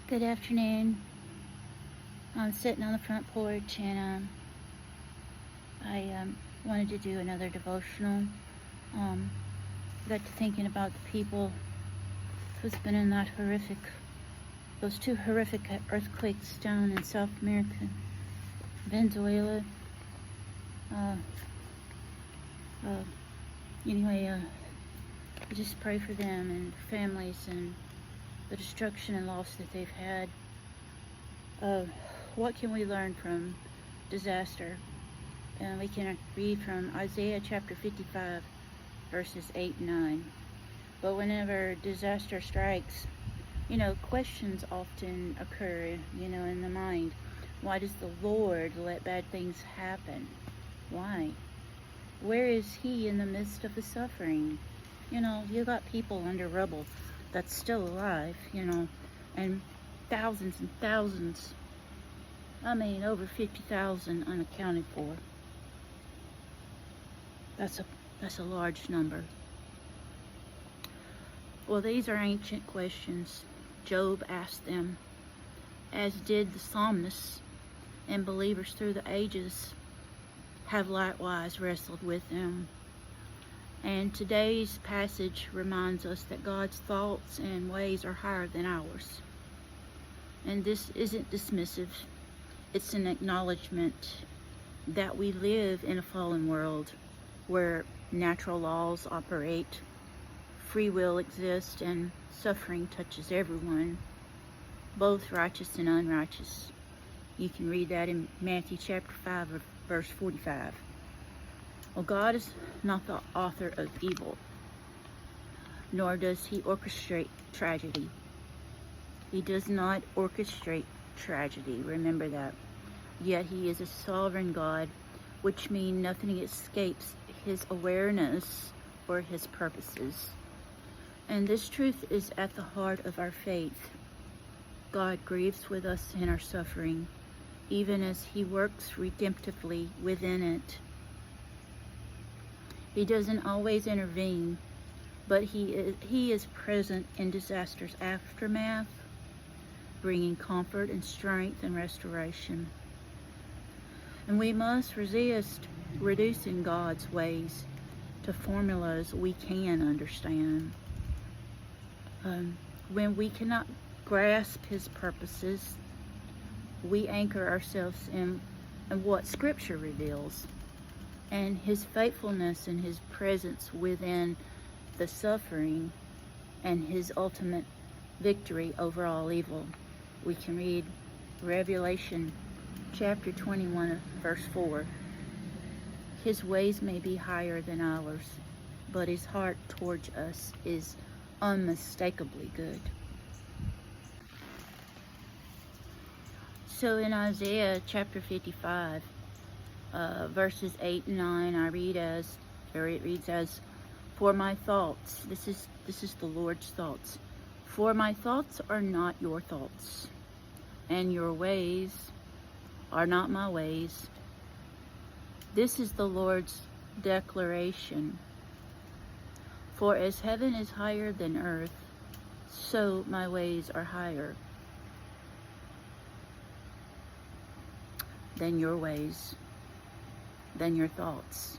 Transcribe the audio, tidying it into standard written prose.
Good afternoon. I'm sitting on the front porch and I wanted to do another devotional. Got to thinking about the people who's been in those two horrific earthquakes down in South America, Venezuela. Anyway, I just pray for them and families and the destruction and loss that they've had. What can we learn from disaster? We can read from Isaiah chapter 55, verses 8 and 9. But whenever disaster strikes, questions often occur, in the mind. Why does the Lord let bad things happen? Why? Where is He in the midst of the suffering? You got people under rubble that's still alive, and thousands and thousands, over 50,000 unaccounted for. That's a large number. Well, these are ancient questions. Job asked them, as did the psalmists, and believers through the ages have likewise wrestled with them. And today's passage reminds us that God's thoughts and ways are higher than ours. And this isn't dismissive. It's an acknowledgement that we live in a fallen world where natural laws operate, free will exists, and suffering touches everyone, both righteous and unrighteous. You can read that in Matthew chapter 5, verse 45. Well, God is not the author of evil, nor does He orchestrate tragedy. He does not orchestrate tragedy, remember that. Yet He is a sovereign God, which means nothing escapes His awareness or His purposes. And this truth is at the heart of our faith. God grieves with us in our suffering, even as He works redemptively within it. He doesn't always intervene, but He is present in disaster's aftermath, bringing comfort and strength and restoration. And we must resist reducing God's ways to formulas we can understand. When we cannot grasp His purposes, we anchor ourselves in what Scripture reveals, and His faithfulness and His presence within the suffering, and His ultimate victory over all evil. We can read Revelation chapter 21, verse 4. His ways may be higher than ours, but His heart towards us is unmistakably good. So in Isaiah chapter 55, verses 8 and 9, it reads as, for my thoughts, this is the Lord's thoughts, for my thoughts are not your thoughts, and your ways are not my ways. This is the Lord's declaration. For as heaven is higher than earth, so my ways are higher than your ways, than your thoughts.